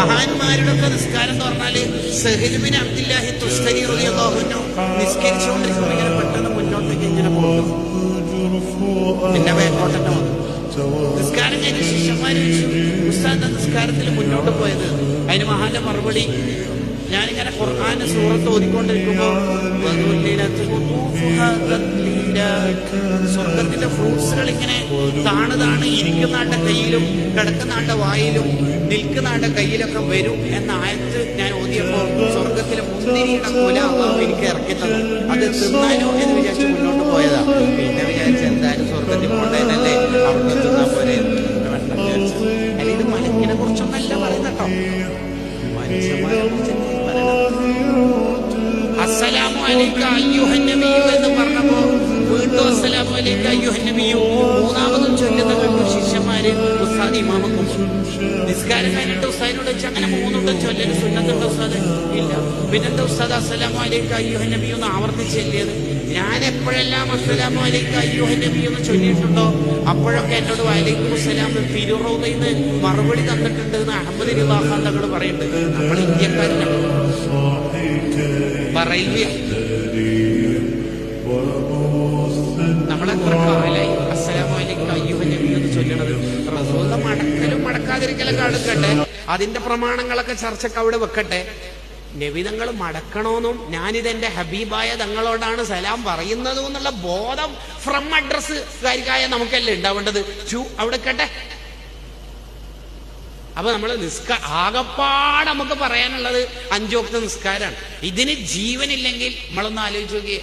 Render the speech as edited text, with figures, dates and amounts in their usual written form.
മഹാന്മാരുടെ ഒക്കെ നിസ്കാരം എന്ന് പറഞ്ഞാല് സഹൽ ബിൻ അബ്ദുല്ലാഹി തുസ്തരി റളിയല്ലാഹു അൻഹു നിസ്കരിച്ചുകൊണ്ടിരിക്കുമ്പോൾ ഇങ്ങനെ പെട്ടെന്ന് മുന്നോട്ടേക്ക് ഇങ്ങനെ പോകും, പിന്നെ വേക്കോട്ടെ വന്നു. നിസ്കാരം കഴിഞ്ഞ ശിഷ്യന്മാര് ചോദിച്ചു, ഉസ്താദ് നിസ്കാരത്തിൽ മുന്നോട്ട് പോയത്? അതിന് മഹാന്റെ മറുപടി, ഞാനിങ്ങനെ ഖുർആന്റെ സൂറത്ത് ഓതിക്കൊണ്ടിരിക്കുമ്പോ സ്വർഗത്തിന്റെ ഫ്രൂട്ട്സുകൾ ഇങ്ങനെ താണ് ഇരിക്കുന്ന ആളുടെ കയ്യിലും കിടക്കുന്ന ആളുടെ വായിലും നിൽക്കുന്ന ആളുടെ കയ്യിലൊക്കെ വരും എന്ന ആയത്ത് ഞാൻ ഓതിയപ്പോ സ്വർഗത്തിലെ മുന്തിരിയുടെ കുല അല്ലാഹു എനിക്ക് ഇറക്കി തന്നു, അത് തിന്നാനോ എന്ന് വിചാരിച്ച് മുന്നോട്ട് പോയതാ. പിന്നെ വിചാരിച്ച എന്തായാലും സ്വർഗത്തിൽ കൊണ്ടതല്ലേ, അവിടെ തിന്നാൻ പോലെ വിചാരിച്ചു. അല്ല, ഇത് മലക്കിനെ കുറിച്ചൊന്നല്ല പറയുന്നട്ടോ, മനുഷ്യന്മാരെ കുറിച്ച് അസ്സലാമു അലൈക അയ്യുഹൻ നബിയ്യു എന്ന് പറഞ്ഞപ്പോ വീണ്ടും അസ്സലാമു അലൈക അയ്യുഹൻ നബിയ്യു മൂന്നാമതും ചൊല്ലുന്ന കണ്ടു ശിഷ്യന്മാര്. ഉസ്താദ് ഇമാമക്കും നിസ്കാരം കഴിഞ്ഞിട്ട് ഉസ്താദിനോട് വെച്ച് അങ്ങനെ മൂന്നുണ്ടോ ചൊല്ലല് സുന്നത്തുണ്ടോ ഉസ്താദ്? ഇല്ല. പിന്നെന്താ ഉസ്താദ് അസ്സലാമു അലൈക അയ്യുഹൻ നബിയ്യു എന്ന് ആവർത്തിച്ചല്ലിയത്? ഞാൻ എപ്പോഴെല്ലാം അസ്സലാമു അലൈക അയ്യുഹൻ നബിയ്യു എന്ന് ചൊല്ലിയിട്ടുണ്ടോ അപ്പോഴൊക്കെ എന്നോട് വഅലൈക്കും അസ്സലാം തിരുറൗദയിൽ നിന്ന് മറുപടി തന്നിട്ടുണ്ട് എന്ന് അഹമ്മദ് റിളാ ഖാൻ തങ്ങൾ പറയുന്നുണ്ട്. നമ്മൾ ഇന്ത്യക്കാരനാണ് പറയുക. നമ്മളെത്ര കാലായി അസ്സലാമു അലൈക അയ്യുഹൻ നബിയ്യു എന്ന് ചൊല്ലണത്? റസൂലിന്റെ മടക്കലും മടക്കാതിരിക്കലൊക്കെ എടുക്കട്ടെ, അതിന്റെ പ്രമാണങ്ങളൊക്കെ ചർച്ചക്ക് അവിടെ വെക്കട്ടെ. നബിതങ്ങൾ മടക്കണമെന്നും ഞാനിതെന്റെ ഹബീബായ തങ്ങളോടാണ് സലാം പറയുന്നതും എന്നുള്ള ബോധം ഫ്രം അഡ്രസ് കാരിക്കായ നമുക്കല്ലേ ഉണ്ടാവേണ്ടത്? അവിടെ കേട്ടെ. അപ്പൊ നമ്മള് ആകപ്പാട് നമുക്ക് പറയാനുള്ളത് 5 വക്ത നിസ്കാരമാണ്. ഇതിന് ജീവനില്ലെങ്കിൽ നമ്മളൊന്ന് ആലോചിച്ച് നോക്കിയേ.